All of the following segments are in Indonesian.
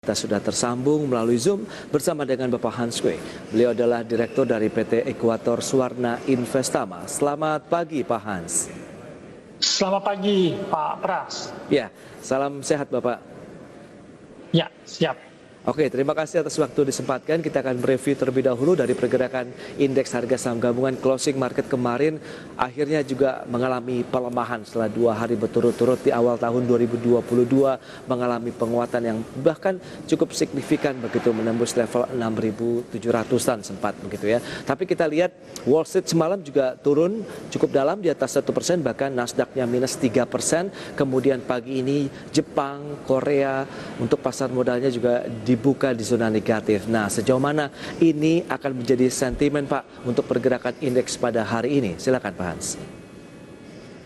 Kita sudah tersambung melalui Zoom bersama dengan Bapak Hans Kueh. Beliau adalah Direktur dari PT Ekuator Suwarna Investama. Selamat pagi Pak Hans. Selamat pagi Pak Pras. Ya, salam sehat Bapak. Ya, siap. Oke, terima kasih atas waktu disempatkan. Kita akan mereview terlebih dahulu dari pergerakan indeks harga saham gabungan closing market kemarin. Akhirnya juga mengalami pelemahan setelah 2 hari berturut-turut di awal tahun 2022 mengalami penguatan yang bahkan cukup signifikan begitu, menembus level 6.700-an sempat begitu ya. Tapi kita lihat Wall Street semalam juga turun cukup dalam di atas 1%, bahkan Nasdaq-nya minus 3%. Kemudian pagi ini Jepang, Korea untuk pasar modalnya juga dibuka di zona negatif. Nah, sejauh mana ini akan menjadi sentimen Pak untuk pergerakan indeks pada hari ini? Silakan Pak Hans.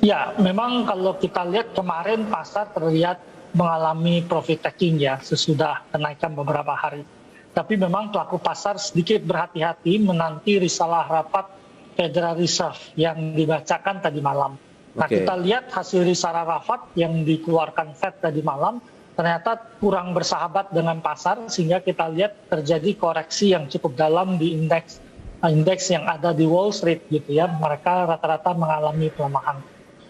Ya, memang kalau kita lihat kemarin pasar terlihat mengalami profit taking ya sesudah kenaikan beberapa hari. Tapi memang pelaku pasar sedikit berhati-hati menanti risalah rapat Federal Reserve yang dibacakan tadi malam. Nah, kita lihat hasil risalah rapat yang dikeluarkan Fed tadi malam ternyata kurang bersahabat dengan pasar, sehingga kita lihat terjadi koreksi yang cukup dalam di indeks yang ada di Wall Street gitu ya. Mereka rata-rata mengalami pelemahan.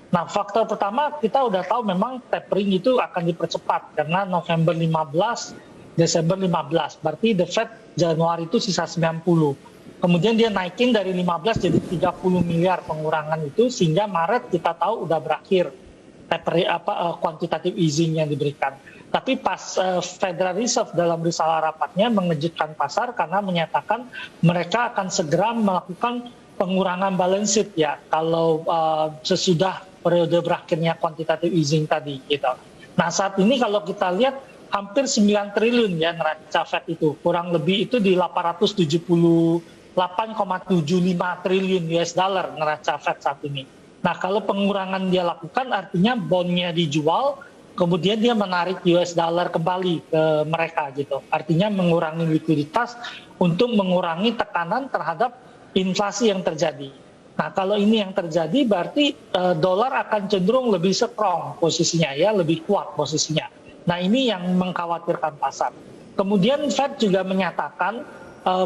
Nah, faktor pertama kita udah tahu memang tapering itu akan dipercepat karena November 15, Desember 15. Berarti the Fed Januari itu sisa 90. Kemudian dia naikin dari 15 jadi 30 miliar pengurangan itu, sehingga Maret kita tahu udah berakhir quantitative easing yang diberikan. Tapi pas Federal Reserve dalam risalah rapatnya mengejutkan pasar karena menyatakan mereka akan segera melakukan pengurangan balance sheet ya kalau sesudah periode berakhirnya quantitative easing tadi gitu. Nah, saat ini kalau kita lihat hampir 9 triliun ya neraca Fed itu, kurang lebih itu di 878,75 triliun US dollar neraca Fed saat ini. Nah, kalau pengurangan dia lakukan artinya bondnya dijual, kemudian dia menarik US dollar kembali ke mereka gitu. Artinya mengurangi likuiditas untuk mengurangi tekanan terhadap inflasi yang terjadi. Nah, kalau ini yang terjadi berarti dolar akan cenderung lebih strong posisinya ya, lebih kuat posisinya. Nah, ini yang mengkhawatirkan pasar. Kemudian Fed juga menyatakan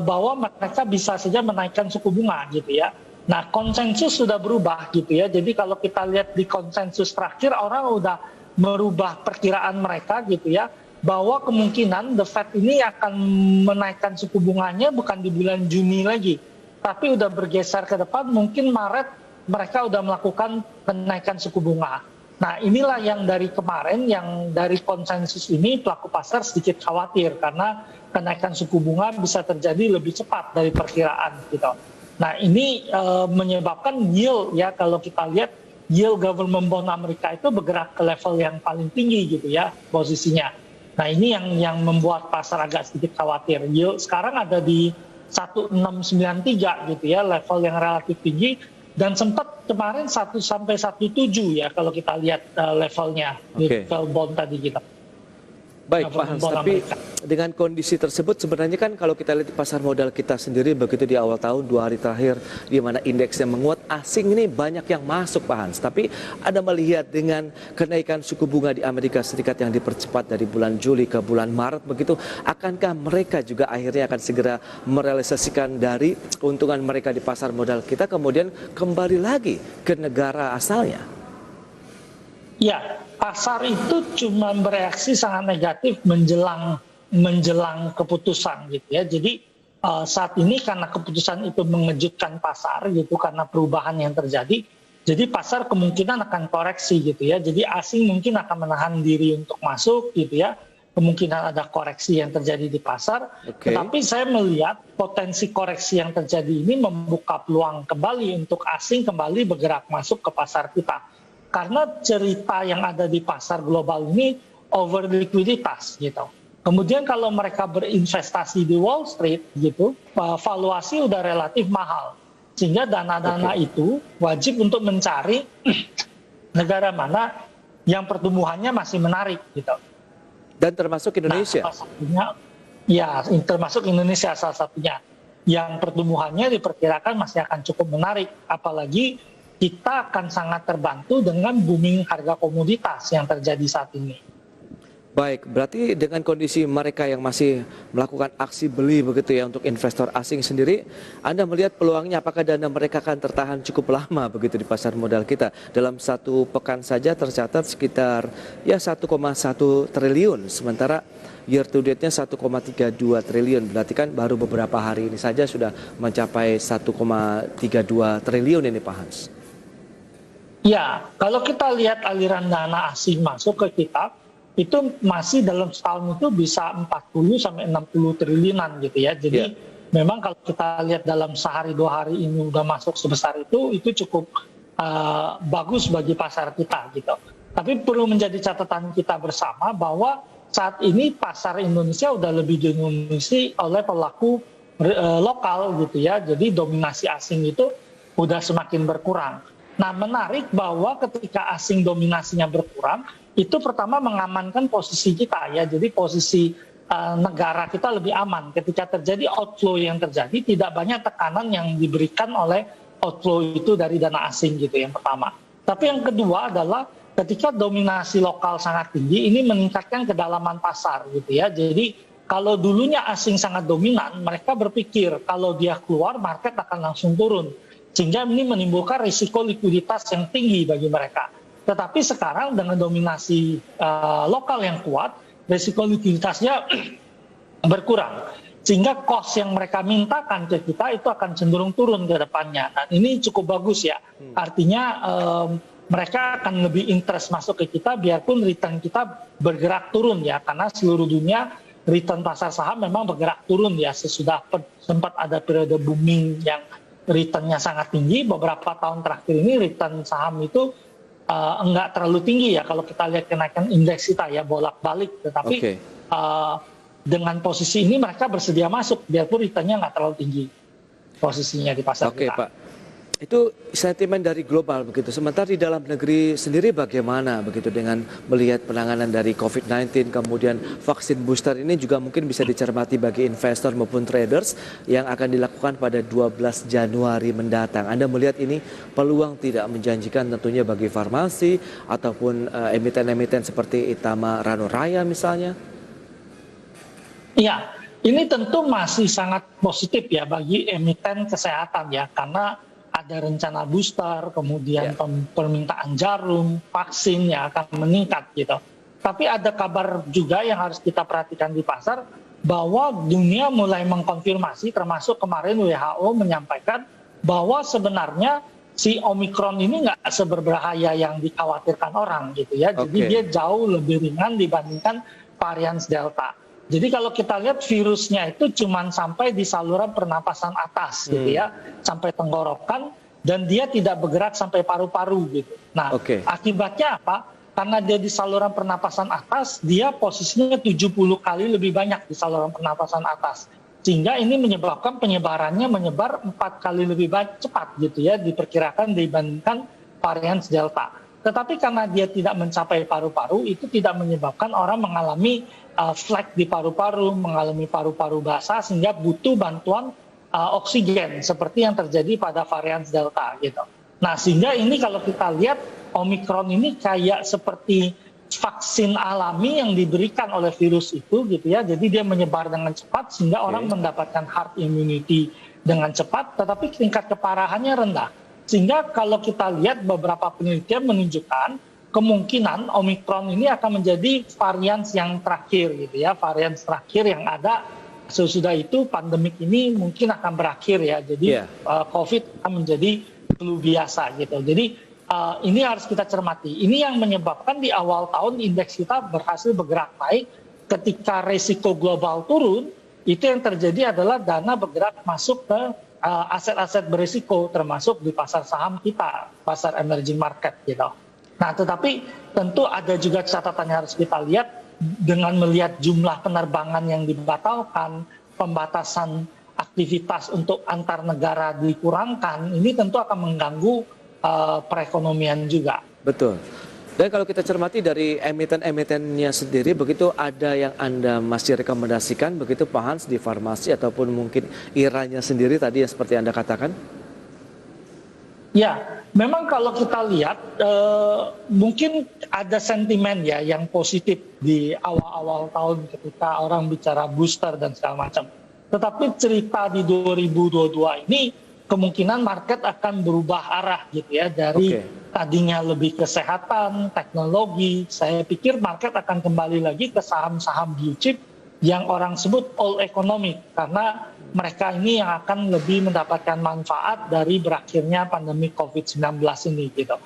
bahwa mereka bisa saja menaikkan suku bunga gitu ya. Nah, konsensus sudah berubah gitu ya. Jadi kalau kita lihat di konsensus terakhir, orang udah merubah perkiraan mereka gitu ya, bahwa kemungkinan the Fed ini akan menaikkan suku bunganya bukan di bulan Juni lagi, tapi udah bergeser ke depan, mungkin Maret mereka udah melakukan kenaikan suku bunga. Nah, inilah yang dari kemarin, yang dari konsensus ini pelaku pasar sedikit khawatir karena kenaikan suku bunga bisa terjadi lebih cepat dari perkiraan gitu. Nah, ini menyebabkan yield ya, kalau kita lihat yield government bond Amerika itu bergerak ke level yang paling tinggi gitu ya posisinya. Nah, ini yang membuat pasar agak sedikit khawatir. Yield sekarang ada di 1693 gitu ya, level yang relatif tinggi, dan sempat kemarin 1 sampai 17 ya kalau kita lihat levelnya level bond tadi kita. Baik Pak Hans, tapi dengan kondisi tersebut sebenarnya kan kalau kita lihat di pasar modal kita sendiri begitu di awal tahun 2 hari terakhir di mana indeksnya menguat, asing ini banyak yang masuk Pak Hans. Tapi Anda melihat dengan kenaikan suku bunga di Amerika Serikat yang dipercepat dari bulan Juli ke bulan Maret begitu, akankah mereka juga akhirnya akan segera merealisasikan dari keuntungan mereka di pasar modal kita kemudian kembali lagi ke negara asalnya? Ya, pasar itu cuma bereaksi sangat negatif menjelang keputusan gitu ya. Jadi saat ini karena keputusan itu mengejutkan pasar gitu karena perubahan yang terjadi, jadi pasar kemungkinan akan koreksi gitu ya. Jadi asing mungkin akan menahan diri untuk masuk gitu ya. Kemungkinan ada koreksi yang terjadi di pasar. Tetapi saya melihat potensi koreksi yang terjadi ini membuka peluang kembali untuk asing kembali bergerak masuk ke pasar kita. Karena cerita yang ada di pasar global ini over likuiditas gitu. Kemudian kalau mereka berinvestasi di Wall Street gitu, valuasi udah relatif mahal. Sehingga dana-dana itu wajib untuk mencari negara mana yang pertumbuhannya masih menarik gitu. Dan termasuk Indonesia? Nah, ya, termasuk Indonesia salah satunya. Yang pertumbuhannya diperkirakan masih akan cukup menarik, apalagi kita akan sangat terbantu dengan booming harga komoditas yang terjadi saat ini. Baik, berarti dengan kondisi mereka yang masih melakukan aksi beli begitu ya untuk investor asing sendiri, Anda melihat peluangnya apakah dana mereka akan tertahan cukup lama begitu di pasar modal kita? Dalam satu pekan saja tercatat sekitar ya 1,1 triliun, sementara year to date-nya 1,32 triliun. Berarti kan baru beberapa hari ini saja sudah mencapai 1,32 triliun ini Pak Hans. Ya, kalau kita lihat aliran dana asing masuk ke kita, itu masih dalam setahun itu bisa 40 sampai 60 triliunan gitu ya. Jadi memang kalau kita lihat dalam sehari 2 hari ini udah masuk sebesar itu cukup bagus bagi pasar kita gitu. Tapi perlu menjadi catatan kita bersama bahwa saat ini pasar Indonesia udah lebih didominasi oleh pelaku lokal gitu ya. Jadi dominasi asing itu udah semakin berkurang. Nah, menarik bahwa ketika asing dominasinya berkurang, itu pertama mengamankan posisi kita ya. Jadi posisi negara kita lebih aman. Ketika terjadi outflow yang terjadi, tidak banyak tekanan yang diberikan oleh outflow itu dari dana asing gitu yang pertama. Tapi yang kedua adalah ketika dominasi lokal sangat tinggi, ini meningkatkan kedalaman pasar gitu ya. Jadi kalau dulunya asing sangat dominan, mereka berpikir kalau dia keluar market akan langsung turun. Sehingga ini menimbulkan risiko likuiditas yang tinggi bagi mereka. Tetapi sekarang dengan dominasi lokal yang kuat, risiko likuiditasnya berkurang. Sehingga cost yang mereka mintakan ke kita itu akan cenderung turun ke depannya. Dan ini cukup bagus ya. Artinya mereka akan lebih interest masuk ke kita biarpun return kita bergerak turun ya. Karena seluruh dunia return pasar saham memang bergerak turun ya. Sesudah sempat ada periode booming yang returnnya sangat tinggi, beberapa tahun terakhir ini return saham itu enggak terlalu tinggi ya kalau kita lihat kenaikan indeks kita ya bolak-balik, tetapi dengan posisi ini mereka bersedia masuk biarpun returnnya nggak terlalu tinggi posisinya di pasar kita. Pak. Itu sentimen dari global begitu. Sementara di dalam negeri sendiri bagaimana begitu dengan melihat penanganan dari COVID-19 kemudian vaksin booster ini juga mungkin bisa dicermati bagi investor maupun traders yang akan dilakukan pada 12 Januari mendatang. Anda melihat ini peluang tidak menjanjikan tentunya bagi farmasi ataupun emiten-emiten seperti Itama Rano Raya misalnya? Iya, ini tentu masih sangat positif ya bagi emiten kesehatan ya karena ada rencana booster, kemudian permintaan jarum, vaksin yang akan meningkat gitu. Tapi ada kabar juga yang harus kita perhatikan di pasar, bahwa dunia mulai mengkonfirmasi, termasuk kemarin WHO menyampaikan bahwa sebenarnya si Omicron ini nggak seberbahaya yang dikhawatirkan orang gitu ya. Jadi dia jauh lebih ringan dibandingkan varian Delta. Jadi kalau kita lihat virusnya itu cuma sampai di saluran pernapasan atas gitu ya, sampai tenggorokan, dan dia tidak bergerak sampai paru-paru gitu. Nah, akibatnya apa? Karena dia di saluran pernapasan atas, dia posisinya 70 kali lebih banyak di saluran pernapasan atas. Sehingga ini menyebabkan penyebarannya menyebar 4 kali lebih cepat gitu ya, diperkirakan dibandingkan varian Delta. Tetapi karena dia tidak mencapai paru-paru, itu tidak menyebabkan orang mengalami flek di paru-paru, mengalami paru-paru basah, sehingga butuh bantuan oksigen, seperti yang terjadi pada varian Delta gitu. Nah, sehingga ini kalau kita lihat, Omicron ini kayak seperti vaksin alami yang diberikan oleh virus itu gitu ya, jadi dia menyebar dengan cepat, sehingga orang mendapatkan herd immunity dengan cepat, tetapi tingkat keparahannya rendah. Sehingga kalau kita lihat beberapa penelitian menunjukkan kemungkinan Omicron ini akan menjadi varian yang terakhir gitu ya, varian terakhir yang ada. Sesudah itu pandemik ini mungkin akan berakhir ya, jadi COVID akan menjadi flu biasa gitu. Jadi ini harus kita cermati. Ini yang menyebabkan di awal tahun indeks kita berhasil bergerak naik. Ketika resiko global turun, itu yang terjadi adalah dana bergerak masuk ke aset-aset berisiko, termasuk di pasar saham kita, pasar emerging market gitu. Nah, tetapi tentu ada juga catatan yang harus kita lihat dengan melihat jumlah penerbangan yang dibatalkan, pembatasan aktivitas untuk antar negara dikurangkan, ini tentu akan mengganggu perekonomian juga. Betul. Dan kalau kita cermati dari emiten-emitennya sendiri, begitu ada yang Anda masih rekomendasikan, begitu Pak Hans, di farmasi ataupun mungkin IRA-nya sendiri tadi yang seperti Anda katakan? Ya, memang kalau kita lihat mungkin ada sentimen ya yang positif di awal-awal tahun ketika orang bicara booster dan segala macam. Tetapi cerita di 2022 ini kemungkinan market akan berubah arah gitu ya dari tadinya lebih kesehatan, teknologi. Saya pikir market akan kembali lagi ke saham-saham blue chip yang orang sebut all economic karena mereka ini yang akan lebih mendapatkan manfaat dari berakhirnya pandemi COVID-19 ini gitu.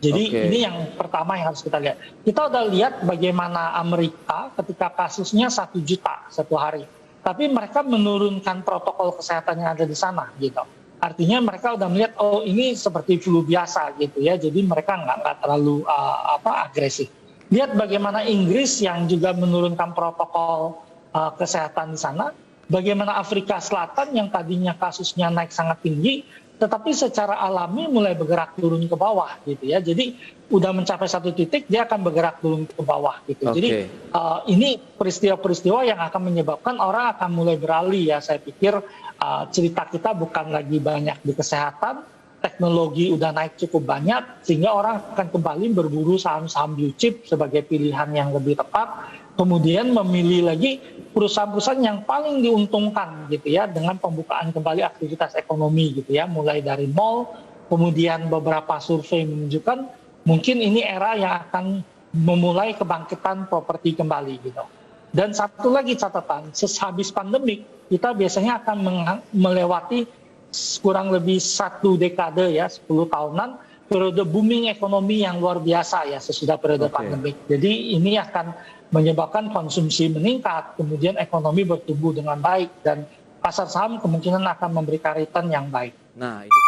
Jadi ini yang pertama yang harus kita lihat. Kita udah lihat bagaimana Amerika ketika kasusnya 1 juta satu hari. Tapi mereka menurunkan protokol kesehatan yang ada di sana gitu. Artinya mereka udah melihat oh ini seperti flu biasa gitu ya. Jadi mereka nggak terlalu agresif. Lihat bagaimana Inggris yang juga menurunkan protokol kesehatan di sana. Bagaimana Afrika Selatan yang tadinya kasusnya naik sangat tinggi, tetapi secara alami mulai bergerak turun ke bawah gitu ya. Jadi udah mencapai satu titik dia akan bergerak turun ke bawah gitu. Jadi ini peristiwa-peristiwa yang akan menyebabkan orang akan mulai beralih ya. Saya pikir cerita kita bukan lagi banyak di kesehatan, teknologi udah naik cukup banyak sehingga orang akan kembali berburu saham-saham blue chip sebagai pilihan yang lebih tepat. Kemudian memilih lagi perusahaan-perusahaan yang paling diuntungkan gitu ya dengan pembukaan kembali aktivitas ekonomi gitu ya, mulai dari mall, kemudian beberapa survei menunjukkan mungkin ini era yang akan memulai kebangkitan properti kembali gitu. Dan satu lagi catatan, sehabis pandemik kita biasanya akan melewati kurang lebih 1 dekade ya, 10 tahunan periode booming ekonomi yang luar biasa ya sesudah periode pandemik. Jadi ini akan menyebabkan konsumsi meningkat, kemudian ekonomi bertumbuh dengan baik dan pasar saham kemungkinan akan memberikan return yang baik. Nah, itu